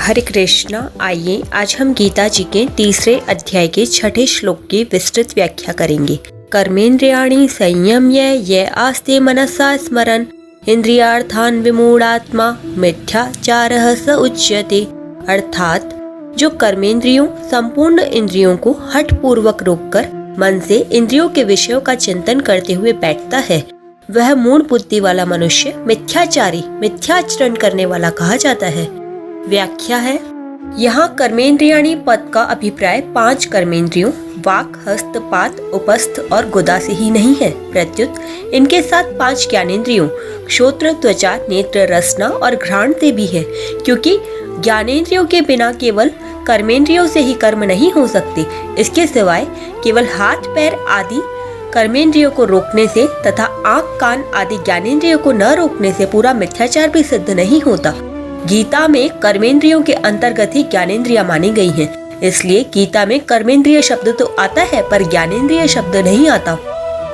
हरे कृष्णा। आइए आज हम गीता जी के तीसरे अध्याय के 6ठे श्लोक की विस्तृत व्याख्या करेंगे। कर्मेंद्रियाणि संयम्य ये आस्ते मनसा स्मरन् इंद्रियार्थान विमूढ़ात्मा मिथ्याचारः स उच्यते। अर्थात जो कर्मेंद्रियों संपूर्ण इंद्रियों को हठ पूर्वक रोककर मन से इंद्रियों के विषयों का चिंतन करते हुए बैठता है, वह मूढ़ बुद्धि वाला मनुष्य मिथ्याचारी, मिथ्याचरण करने वाला कहा जाता है। व्याख्या है, यहाँ कर्मेंद्रियाणि पद का अभिप्राय 5 कर्मेंद्रियों वाक, हस्त, पाद, उपस्थ और गुदा से ही नहीं है, प्रत्युत इनके साथ 5 ज्ञानेंद्रियों श्रोत्र, त्वचा, नेत्र, रसना और घ्राण से भी है, क्योंकि ज्ञानेंद्रियों के बिना केवल कर्मेंद्रियों से ही कर्म नहीं हो सकते। इसके सिवाय केवल हाथ, पैर आदि कर्मेंद्रियों को रोकने से तथा आँख, कान आदि ज्ञानेंद्रियों को न रोकने से पूरा मिथ्याचार भी सिद्ध नहीं होता। गीता में कर्मेंद्रियों के अंतर्गत ही ज्ञानेंद्रियां मानी गई हैं, इसलिए गीता में कर्मेंद्रिय शब्द तो आता है पर ज्ञानेंद्रिय शब्द नहीं आता।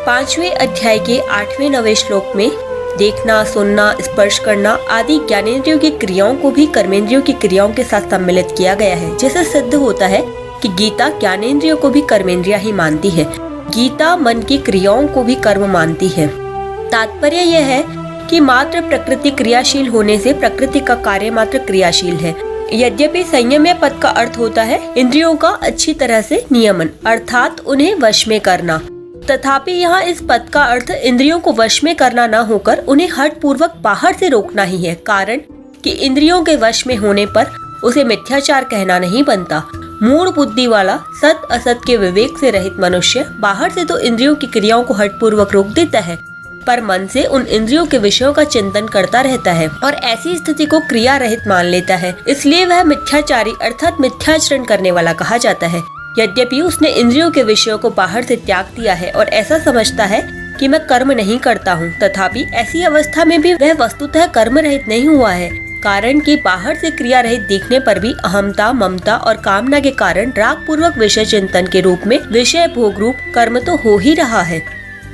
5वें अध्याय के 8वें 9वें श्लोक में देखना, सुनना, स्पर्श करना आदि ज्ञानेंद्रियों की क्रियाओं को भी कर्मेंद्रियों की क्रियाओं के साथ सम्मिलित किया गया है, जिससे सिद्ध होता है कि गीता ज्ञानेंद्रियों को भी कर्मेंद्रियां ही मानती है। गीता मन की क्रियाओं को भी कर्म मानती है। तात्पर्य यह है कि मात्र प्रकृति क्रियाशील होने से प्रकृति का कार्य मात्र क्रियाशील है। यद्यपि संयम्य पद का अर्थ होता है इंद्रियों का अच्छी तरह से नियमन, अर्थात उन्हें वश में करना, तथापि यहाँ इस पद का अर्थ इंद्रियों को वश में करना न होकर उन्हें हठ पूर्वक बाहर से रोकना ही है। कारण कि इंद्रियों के वश में होने पर उसे मिथ्याचार कहना नहीं बनता। मूढ़ बुद्धि वाला सत असत के विवेक से रहित मनुष्य बाहर से तो इंद्रियों की क्रियाओं को हठ पूर्वक रोक देता है, पर मन से उन इंद्रियों के विषयों का चिंतन करता रहता है और ऐसी स्थिति को क्रिया रहित मान लेता है। इसलिए वह मिथ्याचारी अर्थात मिथ्याचरण करने वाला कहा जाता है। यद्यपि उसने इंद्रियों के विषयों को बाहर से त्याग दिया है और ऐसा समझता है कि मैं कर्म नहीं करता हूँ, तथापि ऐसी अवस्था में भी वह वस्तुतः कर्म रहित नहीं हुआ है। कारण कि बाहर से क्रिया रहित दिखने पर भी अहमता, ममता और कामना के कारण राग पूर्वक विषय चिंतन के रूप में विषय भोग रूप कर्म तो हो ही रहा है।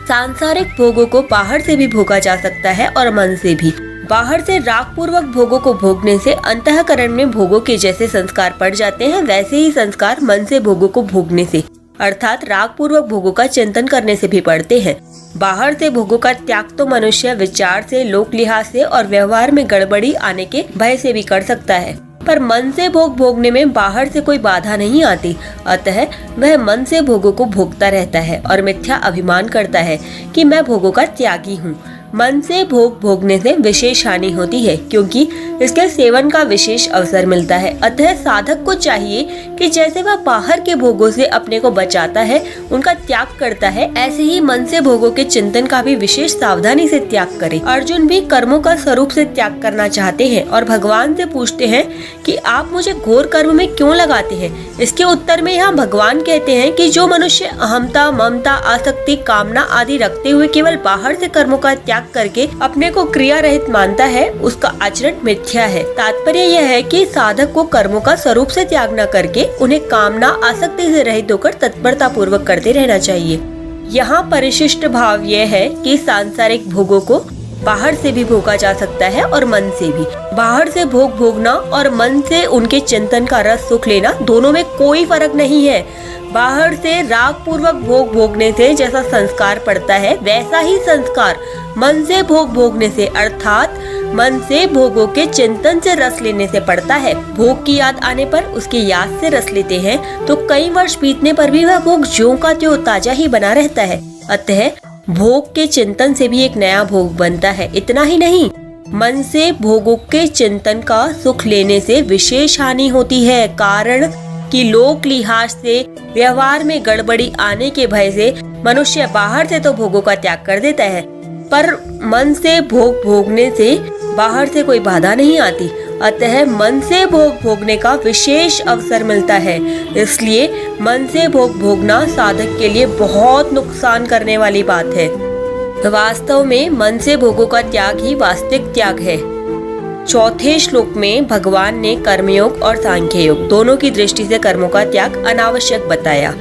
सांसारिक भोगों को बाहर से भी भोगा जा सकता है और मन से भी। बाहर से राग पूर्वक भोगों को भोगने से अंतःकरण में भोगों के जैसे संस्कार पड़ जाते हैं, वैसे ही संस्कार मन से भोगों को भोगने से अर्थात राग पूर्वक भोगों का चिंतन करने से भी पड़ते हैं। बाहर से भोगों का त्याग तो मनुष्य विचार से, लोक लिहाज से और व्यवहार में गड़बड़ी आने के भय से भी कर सकता है, पर मन से भोग भोगने में बाहर से कोई बाधा नहीं आती। अतः वह मन से भोगों को भोगता रहता है और मिथ्या अभिमान करता है कि मैं भोगों का त्यागी हूँ। मन से भोग भोगने से विशेष हानि होती है, क्योंकि इसके सेवन का विशेष अवसर मिलता है। अतः साधक को चाहिए कि जैसे वह बाहर के भोगों से अपने को बचाता है, उनका त्याग करता है, ऐसे ही मन से भोगों के चिंतन का भी विशेष सावधानी से त्याग करे। अर्जुन भी कर्मों का स्वरूप से त्याग करना चाहते हैं और भगवान से पूछते हैं कि आप मुझे घोर कर्म में क्यों लगाते हैं। इसके उत्तर में यहाँ भगवान कहते हैं कि जो मनुष्य अहमता, ममता, आसक्ति, कामना आदि रखते हुए केवल बाहर से कर्मों का त्याग करके अपने को क्रिया रहित मानता है, उसका आचरण मिथ्या है। तात्पर्य यह है कि साधक को कर्मों का स्वरूप से त्याग न करके उन्हें कामना, आसक्ति से रहित होकर तत्परता पूर्वक करते रहना चाहिए। यहाँ परिशिष्ट भाव यह है कि सांसारिक भोगों को बाहर से भी भोगा जा सकता है और मन से भी। बाहर से भोग भोगना और मन से उनके चिंतन का रस सुख लेना, दोनों में कोई फर्क नहीं है। बाहर से राग पूर्वक भोग भोगने से जैसा संस्कार पड़ता है, वैसा ही संस्कार मन से भोग भोगने से अर्थात मन से भोगों के चिंतन से रस लेने से पड़ता है। भोग की याद आने पर उसकी याद से रस लेते हैं तो कई वर्ष बीतने पर भी वह भोग ज्यों का त्यों ताजा ही बना रहता है। अतः भोग के चिंतन से भी एक नया भोग बनता है। इतना ही नहीं, मन से भोगों के चिंतन का सुख लेने से विशेष हानि होती है। कारण कि लोक लिहाज से, व्यवहार में गड़बड़ी आने के भय से मनुष्य बाहर से तो भोगों का त्याग कर देता है, पर मन से भोग भोगने से बाहर से कोई बाधा नहीं आती। अतः मन से भोग भोगने का विशेष अवसर मिलता है। इसलिए मन से भोग भोगना साधक के लिए बहुत नुकसान करने वाली बात है। तो वास्तव में मन से भोगों का त्याग ही वास्तविक त्याग है। 4थे श्लोक में भगवान ने कर्मयोग और सांख्य योग दोनों की दृष्टि से कर्मों का त्याग अनावश्यक बताया।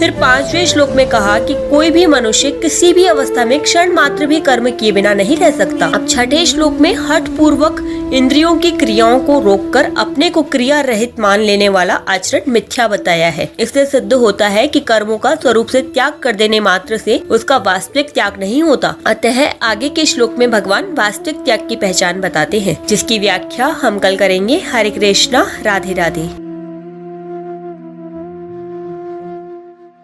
फिर 5वें श्लोक में कहा कि कोई भी मनुष्य किसी भी अवस्था में क्षण मात्र भी कर्म किए बिना नहीं रह सकता। अब 6ठे श्लोक में हठ पूर्वक इंद्रियों की क्रियाओं को रोककर अपने को क्रिया रहित मान लेने वाला आचरण मिथ्या बताया है। इससे सिद्ध होता है कि कर्मों का स्वरूप से त्याग कर देने मात्र से उसका वास्तविक त्याग नहीं होता। अतः आगे के श्लोक में भगवान वास्तविक त्याग की पहचान बताते हैं, जिसकी व्याख्या हम कल करेंगे। हरे कृष्णा, राधे राधे।